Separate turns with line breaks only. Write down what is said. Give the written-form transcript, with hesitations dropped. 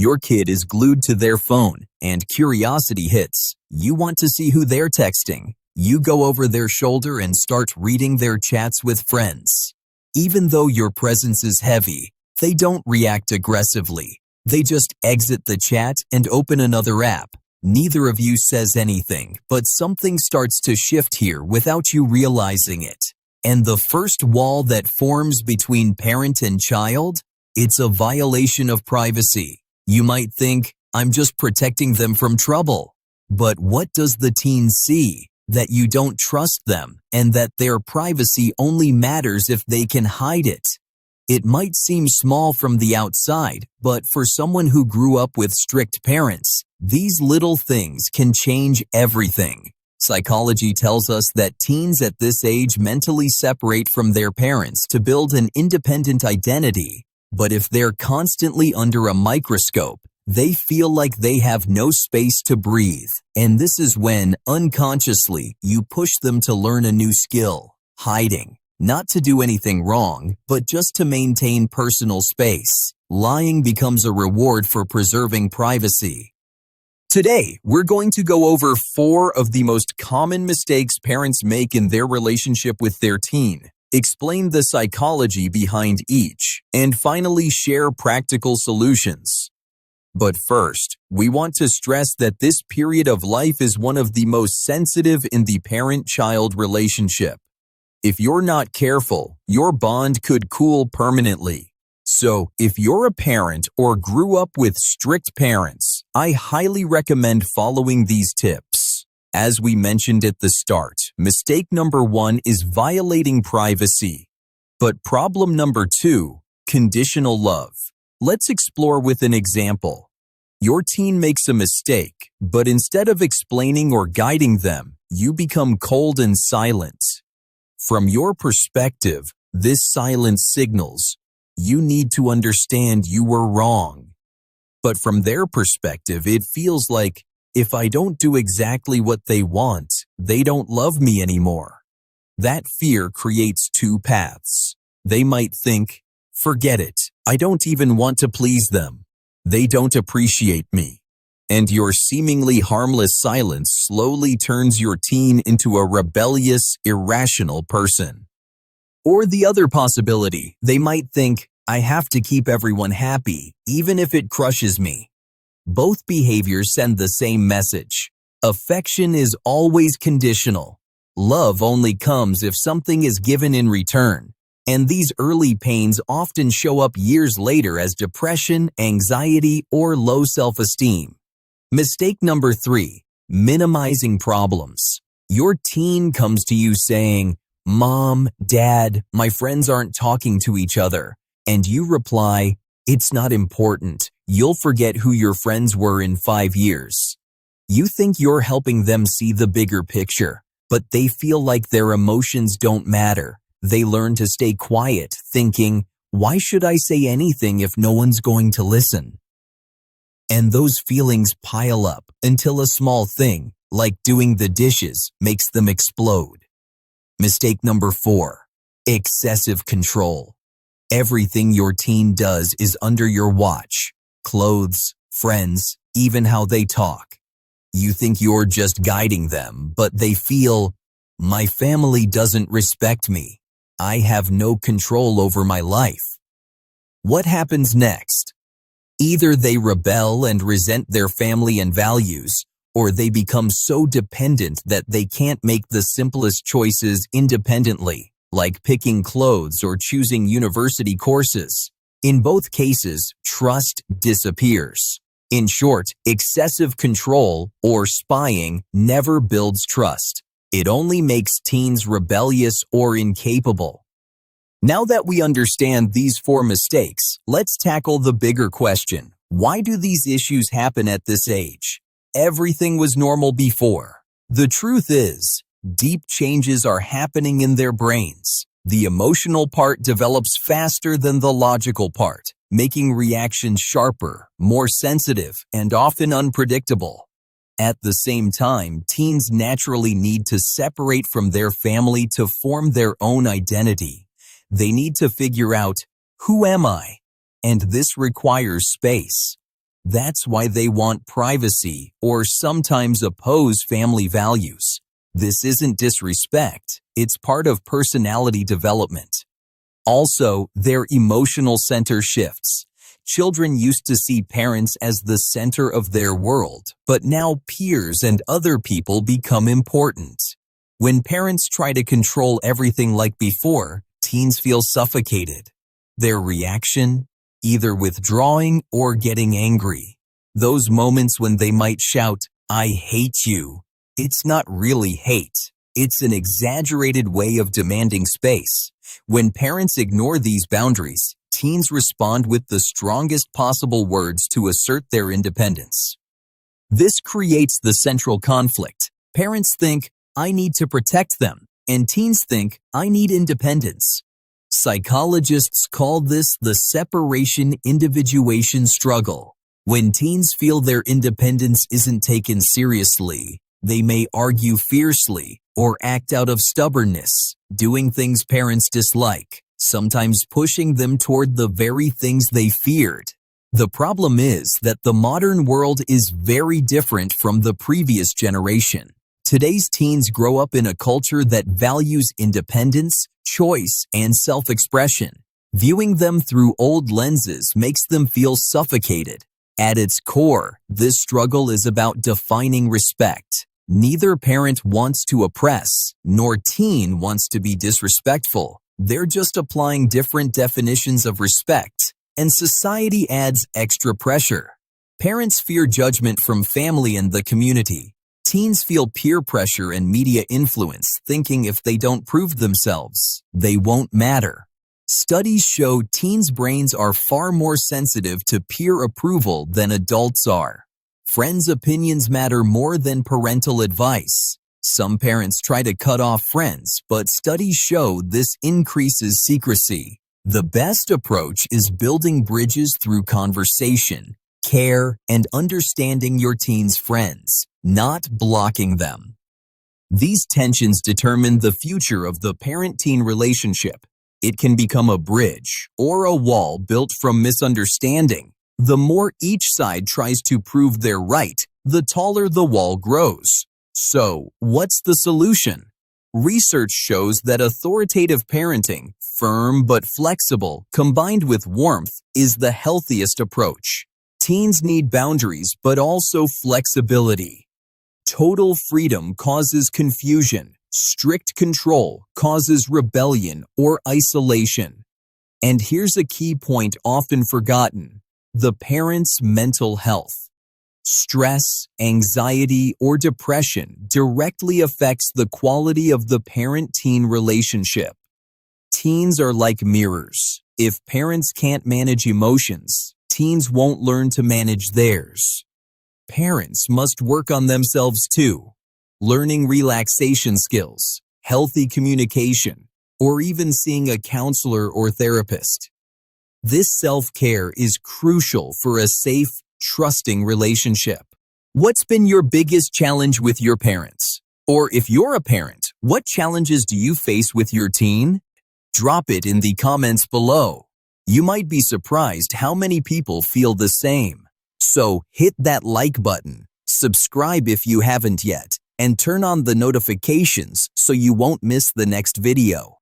Your kid is glued to their phone, and curiosity hits. You want to see who they're texting. You go over their shoulder and start reading their chats with friends. Even though your presence is heavy, they don't react aggressively. They just exit the chat and open another app. Neither of you says anything, but something starts to shift here without you realizing it. And the first wall that forms between parent and child, it's a violation of privacy. You might think, I'm just protecting them from trouble. But what does the teen see? That you don't trust them, and that their privacy only matters if they can hide it. It might seem small from the outside, but for someone who grew up with strict parents, these little things can change everything. Psychology tells us that teens at this age mentally separate from their parents to build an independent identity. But if they're constantly under a microscope, they feel like they have no space to breathe. And this is when, unconsciously, you push them to learn a new skill: hiding. Not to do anything wrong, but just to maintain personal space. Lying becomes a reward for preserving privacy. Today, we're going to go over 4 of the most common mistakes parents make in their relationship with their teen, explain the psychology behind each, and finally share practical solutions. But first, we want to stress that this period of life is one of the most sensitive in the parent-child relationship. If you're not careful, your bond could cool permanently. So, if you're a parent or grew up with strict parents, I highly recommend following these tips. As we mentioned at the start, mistake number 1 is violating privacy. But problem number 2, conditional love. Let's explore with an example. Your teen makes a mistake, but instead of explaining or guiding them, you become cold and silent. From your perspective, this silence signals, you need to understand you were wrong. But from their perspective, it feels like, if I don't do exactly what they want, they don't love me anymore. That fear creates 2 paths. They might think, forget it, I don't even want to please them. They don't appreciate me. And your seemingly harmless silence slowly turns your teen into a rebellious, irrational person. Or the other possibility, they might think, I have to keep everyone happy, even if it crushes me. Both behaviors send the same message. Affection is always conditional. Love only comes if something is given in return. And these early pains often show up years later as depression, anxiety, or low self-esteem. Mistake number 3, minimizing problems. Your teen comes to you saying, Mom, Dad, my friends aren't talking to each other. And you reply, it's not important. You'll forget who your friends were in 5 years. You think you're helping them see the bigger picture, but they feel like their emotions don't matter. They learn to stay quiet, thinking, why should I say anything if no one's going to listen? And those feelings pile up until a small thing, like doing the dishes, makes them explode. Mistake number 4, excessive control. Everything your teen does is under your watch. Clothes, friends, even how they talk. You think you're just guiding them, but they feel, my family doesn't respect me. I have no control over my life. What happens next? Either they rebel and resent their family and values, or they become so dependent that they can't make the simplest choices independently, like picking clothes or choosing university courses. In both cases, trust disappears. In short, excessive control or spying never builds trust. It only makes teens rebellious or incapable. Now that we understand these 4 mistakes, let's tackle the bigger question. Why do these issues happen at this age? Everything was normal before. The truth is, deep changes are happening in their brains. The emotional part develops faster than the logical part, making reactions sharper, more sensitive, and often unpredictable. At the same time, teens naturally need to separate from their family to form their own identity. They need to figure out, who am I? And this requires space. That's why they want privacy or sometimes oppose family values. This isn't disrespect, it's part of personality development. Also, their emotional center shifts. Children used to see parents as the center of their world, but now peers and other people become important. When parents try to control everything like before, teens feel suffocated. Their reaction? Either withdrawing or getting angry. Those moments when they might shout, "I hate you." It's not really hate. It's an exaggerated way of demanding space. When parents ignore these boundaries, teens respond with the strongest possible words to assert their independence. This creates the central conflict. Parents think, "I need to protect them," and teens think, "I need independence." Psychologists call this the separation-individuation struggle. When teens feel their independence isn't taken seriously, they may argue fiercely or act out of stubbornness, doing things parents dislike, sometimes pushing them toward the very things they feared. The problem is that the modern world is very different from the previous generation. Today's teens grow up in a culture that values independence, choice, and self-expression. Viewing them through old lenses makes them feel suffocated. At its core, this struggle is about defining respect. Neither parent wants to oppress, nor teen wants to be disrespectful. They're just applying different definitions of respect, and society adds extra pressure. Parents fear judgment from family and the community. Teens feel peer pressure and media influence, thinking if they don't prove themselves, they won't matter. Studies show teens' brains are far more sensitive to peer approval than adults are. Friends' opinions matter more than parental advice. Some parents try to cut off friends, but studies show this increases secrecy. The best approach is building bridges through conversation, care, and understanding your teen's friends, not blocking them. These tensions determine the future of the parent-teen relationship. It can become a bridge or a wall built from misunderstanding. The more each side tries to prove they're right, the taller the wall grows. So, what's the solution? Research shows that authoritative parenting, firm but flexible, combined with warmth, is the healthiest approach. Teens need boundaries but also flexibility. Total freedom causes confusion. Strict control causes rebellion or isolation. And here's a key point often forgotten: the parent's mental health. Stress, anxiety, or depression directly affects the quality of the parent-teen relationship. Teens are like mirrors. If parents can't manage emotions, teens won't learn to manage theirs. Parents must work on themselves too, learning relaxation skills, healthy communication, or even seeing a counselor or therapist. This self-care is crucial for a safe, trusting relationship. What's been your biggest challenge with your parents? Or if you're a parent, what challenges do you face with your teen? Drop it in the comments below. You might be surprised how many people feel the same. So hit that like button, subscribe if you haven't yet, and turn on the notifications so you won't miss the next video.